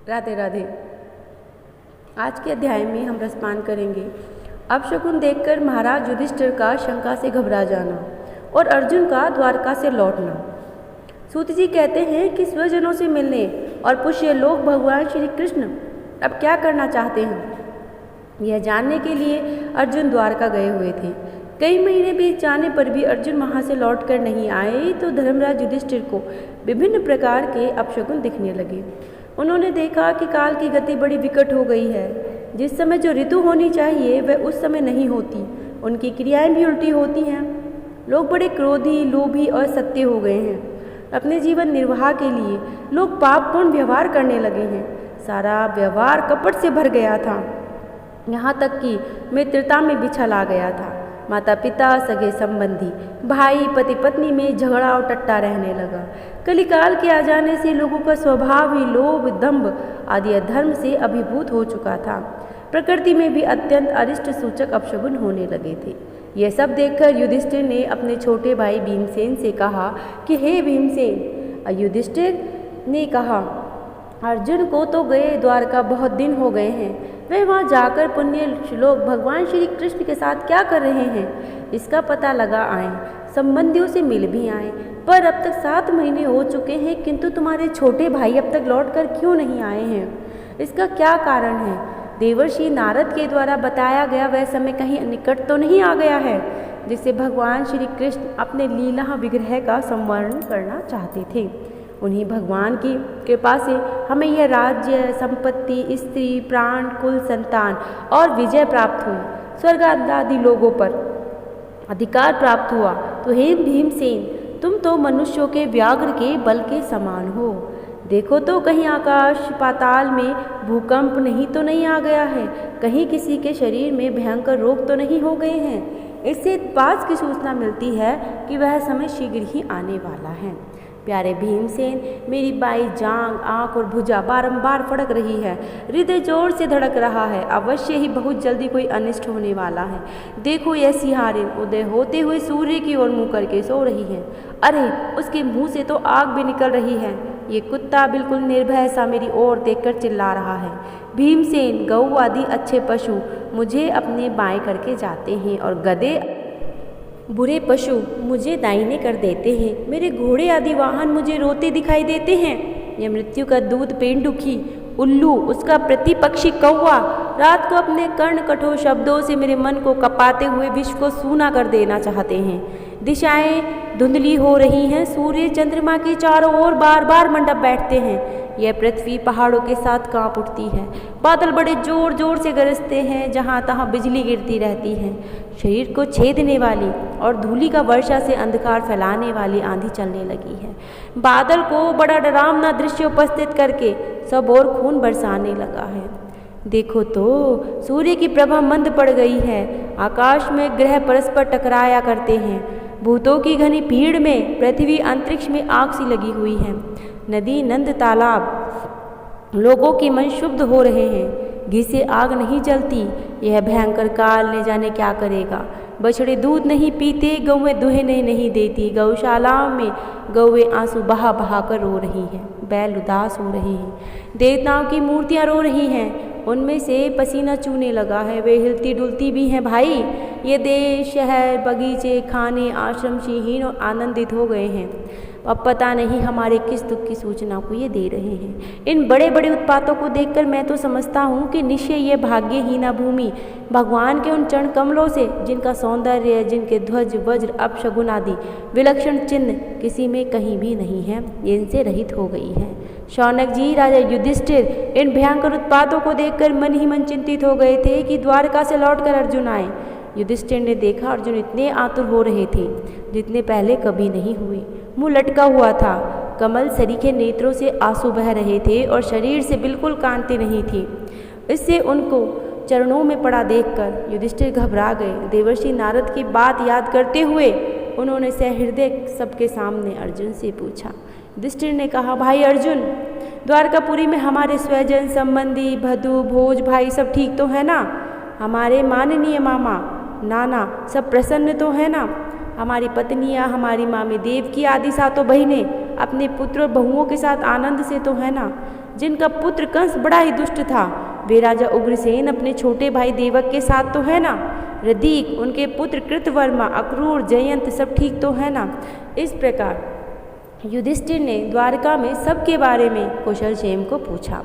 राधे राधे। आज के अध्याय में हम रसपान करेंगे अपशकुन देखकर महाराज युधिष्ठिर का शंका से घबरा जाना और अर्जुन का द्वारका से लौटना। सूत जी कहते हैं कि स्वजनों से मिलने और पुष्य लोग भगवान श्री कृष्ण अब क्या करना चाहते हैं, यह जानने के लिए अर्जुन द्वारका गए हुए थे। कई महीने बीत जाने पर भी अर्जुन वहाँ से लौट कर नहीं आए तो धर्मराज युधिष्ठिर को विभिन्न प्रकार के अपशकुन दिखने लगे। उन्होंने देखा कि काल की गति बड़ी विकट हो गई है। जिस समय जो ऋतु होनी चाहिए वह उस समय नहीं होती, उनकी क्रियाएं भी उल्टी होती हैं। लोग बड़े क्रोधी, लोभी और सत्य हो गए हैं। अपने जीवन निर्वाह के लिए लोग पापपूर्ण व्यवहार करने लगे हैं। सारा व्यवहार कपट से भर गया था, यहाँ तक कि मित्रता में भी छला गया था। माता पिता, सगे संबंधी, भाई, पति पत्नी में झगड़ा और टट्टा रहने लगा। कलिकाल के आ जाने से लोगों का स्वभाव ही लोभ, दंभ आदि अधर्म से अभिभूत हो चुका था। प्रकृति में भी अत्यंत अरिष्ट सूचक अपशकुन होने लगे थे। यह सब देखकर युधिष्ठिर ने अपने छोटे भाई भीमसेन से कहा कि हे भीमसेन। युधिष्ठिर ने कहा, अर्जुन को तो गए द्वारका बहुत दिन हो गए हैं। वे वहाँ जाकर पुण्य श्लोक भगवान श्री कृष्ण के साथ क्या कर रहे हैं, इसका पता लगा आए। संबंधियों से मिल भी आए, पर अब तक 7 महीने हो चुके हैं, किंतु तुम्हारे छोटे भाई अब तक लौटकर क्यों नहीं आए हैं? इसका क्या कारण है? देवर्षि नारद के द्वारा बताया गया वह समय कहीं निकट तो नहीं आ गया है, जिससे भगवान श्री कृष्ण अपने लीला विग्रह का संवरण करना चाहते थे। उन्हीं भगवान की कृपा से हमें यह राज्य, संपत्ति, स्त्री, प्राण, कुल, संतान और विजय प्राप्त हुई। स्वर्ग आदि लोगों पर अधिकार प्राप्त हुआ। तो हे भीमसेन, तुम तो मनुष्यों के व्याघ्र के बल के समान हो। देखो तो कहीं आकाश पाताल में भूकंप नहीं तो नहीं आ गया है, कहीं किसी के शरीर में भयंकर रोग तो नहीं हो गए हैं। इससे इस बात की सूचना मिलती है कि वह समय शीघ्र ही आने वाला है। प्यारे भीमसेन, मेरी बाई जांग, आँख और भुजा बारंबार फड़क रही है। हृदय जोर से धड़क रहा है। अवश्य ही बहुत जल्दी कोई अनिष्ट होने वाला है। देखो यह सिंहारिन उदय होते हुए सूर्य की ओर मुँह करके सो रही है। अरे, उसके मुंह से तो आग भी निकल रही है। ये कुत्ता बिल्कुल निर्भय सा मेरी ओर देखकर चिल्ला रहा है। भीमसेन, गऊ आदि अच्छे पशु मुझे अपने बाएं करके जाते हैं और गधे बुरे पशु मुझे दाहिने कर देते हैं। मेरे घोड़े आदि वाहन मुझे रोते दिखाई देते हैं। यह मृत्यु का दूत पेंडुखी, उल्लू, उसका प्रतिपक्षी कौवा रात को अपने कर्ण कठोर शब्दों से मेरे मन को कपाते हुए विश्व को सूना कर देना चाहते हैं। दिशाएं धुंधली हो रही हैं। सूर्य चंद्रमा के चारों ओर बार बार मंडप बैठते हैं। यह पृथ्वी पहाड़ों के साथ कांप उठती है। बादल बड़े जोर जोर से गरजते हैं, जहाँ तहाँ बिजली गिरती रहती है। शरीर को छेदने वाली और धूलि का वर्षा से अंधकार फैलाने वाली आंधी चलने लगी है। बादल को बड़ा डरावना दृश्य उपस्थित करके सब ओर खून बरसाने लगा है। देखो तो सूर्य की प्रभा मंद पड़ गई है। आकाश में ग्रह परस्पर टकराया करते हैं। भूतों की घनी भीड़ में पृथ्वी अंतरिक्ष में आग सी लगी हुई है। नदी, नंद, तालाब, लोगों के मन शुद्ध हो रहे हैं। घी से आग नहीं जलती। यह भयंकर काल न जाने क्या करेगा। बछड़े दूध नहीं पीते, गौएं दुहने नहीं देती। गौशालाओं में गौएं आंसू बहा बहा कर रो रही हैं। बैल उदास हो रहे हैं। देवताओं की मूर्तियां रो रही हैं, उनमें से पसीना चूने लगा है। वे हिलती डुलती भी हैं। भाई, ये देश, शहर, बगीचे, खाने, आश्रम शीहीन और आनंदित हो गए हैं। अब पता नहीं हमारे किस दुख की सूचना को ये दे रहे हैं। इन बड़े बड़े उत्पातों को देखकर मैं तो समझता हूँ कि निश्चय ये भाग्यहीना भूमि भगवान के उन चरण कमलों से, जिनका सौंदर्य, जिनके ध्वज, वज्र, अपशगुन आदि विलक्षण चिन्ह किसी में कहीं भी नहीं है, इनसे रहित हो गई है। शौनक जी, राजा युधिष्ठिर इन भयंकर उत्पातों को देखकर मन ही मन चिंतित हो गए थे कि द्वारका से लौटकर अर्जुन आए। युधिष्ठिर ने देखा अर्जुन इतने आतुर हो रहे थे जितने पहले कभी नहीं हुए। मुंह लटका हुआ था, कमल सरीखे नेत्रों से आंसू बह रहे थे और शरीर से बिल्कुल कांति नहीं थी। इससे उनको चरणों में पड़ा देखकर युधिष्ठिर घबरा गए। देवर्षि नारद की बात याद करते हुए उन्होंने सहृदय सबके सामने अर्जुन से पूछा। युधिष्ठिर ने कहा, भाई अर्जुन, द्वारकापुरी में हमारे स्वजन, संबंधी, भदु, भोज भाई सब ठीक तो है ना? हमारे माननीय मामा, नाना सब प्रसन्न तो है ना? हमारी पत्नियाँ, हमारी मामी देवकी आदि सातों बहिनें अपने पुत्र और बहुओं के साथ आनंद से तो है ना। जिनका पुत्र कंस बड़ा ही दुष्ट था, वे राजा उग्रसेन अपने छोटे भाई देवक के साथ तो है ना। रदीक, उनके पुत्र कृतवर्मा, अक्रूर, जयंत सब ठीक तो है ना। इस प्रकार युधिष्ठिर ने द्वारका में सबके बारे में कुशल क्षेम को पूछा।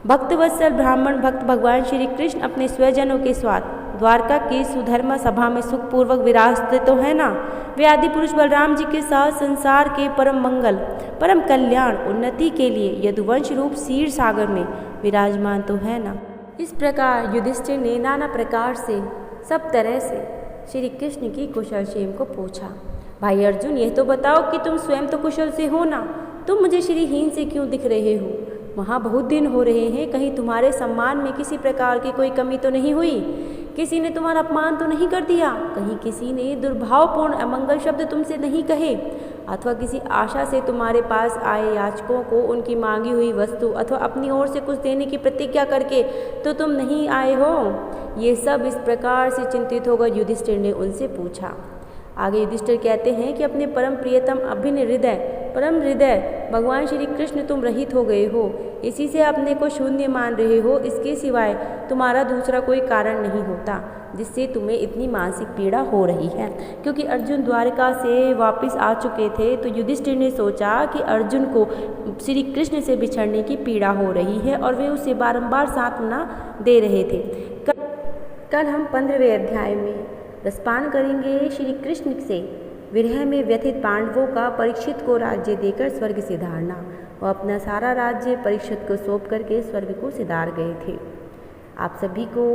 भक्तवत्सल ब्राह्मण भक्त भगवान श्री कृष्ण अपने स्वजनों के साथ द्वारका की सुधर्मा सभा में सुखपूर्वक विराजते तो है ना। वे आदि पुरुष बलराम जी के साथ संसार के परम मंगल, परम कल्याण, उन्नति के लिए यदुवंश रूप क्षीर सागर में विराजमान तो है ना। इस प्रकार युधिष्ठिर ने नाना प्रकार से सब तरह से श्री कृष्ण की कुशल क्षेम को पूछा। भाई अर्जुन, यह तो बताओ कि तुम स्वयं तो कुशल से हो ना, तुम मुझे श्रीहीन से क्यों दिख रहे हो? वहाँ बहुत दिन हो रहे हैं, कहीं तुम्हारे सम्मान में किसी प्रकार की कोई कमी तो नहीं हुई? किसी ने तुम्हारा अपमान तो नहीं कर दिया? कहीं किसी ने दुर्भावपूर्ण अमंगल शब्द तुमसे नहीं कहे? अथवा किसी आशा से तुम्हारे पास आए याचकों को उनकी मांगी हुई वस्तु अथवा अपनी ओर से कुछ देने की प्रतिज्ञा करके तो तुम नहीं आए हो? ये सब इस प्रकार से चिंतित होकर युधिष्ठिर ने उनसे पूछा। आगे युधिष्ठिर कहते हैं कि अपने परम प्रियतम अभिन्न हृदय, परम हृदय भगवान श्री कृष्ण तुम रहित हो गए हो, इसी से अपने को शून्य मान रहे हो। इसके सिवाय तुम्हारा दूसरा कोई कारण नहीं होता जिससे तुम्हें इतनी मानसिक पीड़ा हो रही है। क्योंकि अर्जुन द्वारका से वापस आ चुके थे तो युधिष्ठिर ने सोचा कि अर्जुन को श्री कृष्ण से बिछड़ने की पीड़ा हो रही है और वे उसे बारंबार सांत्वना दे रहे थे। कल हम 15वें अध्याय में रसपान करेंगे श्री कृष्ण से विरह में व्यथित पांडवों का परीक्षित को राज्य देकर स्वर्ग सिधारना। वो अपना सारा राज्य परीक्षित को सौंप करके स्वर्ग को सिधार गए थे। आप सभी को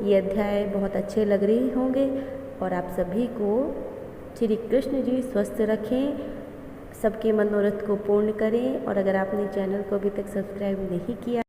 ये अध्याय बहुत अच्छे लग रहे होंगे और आप सभी को श्री कृष्ण जी स्वस्थ रखें, सबके मनोरथ को पूर्ण करें। और अगर आपने चैनल को अभी तक सब्सक्राइब नहीं किया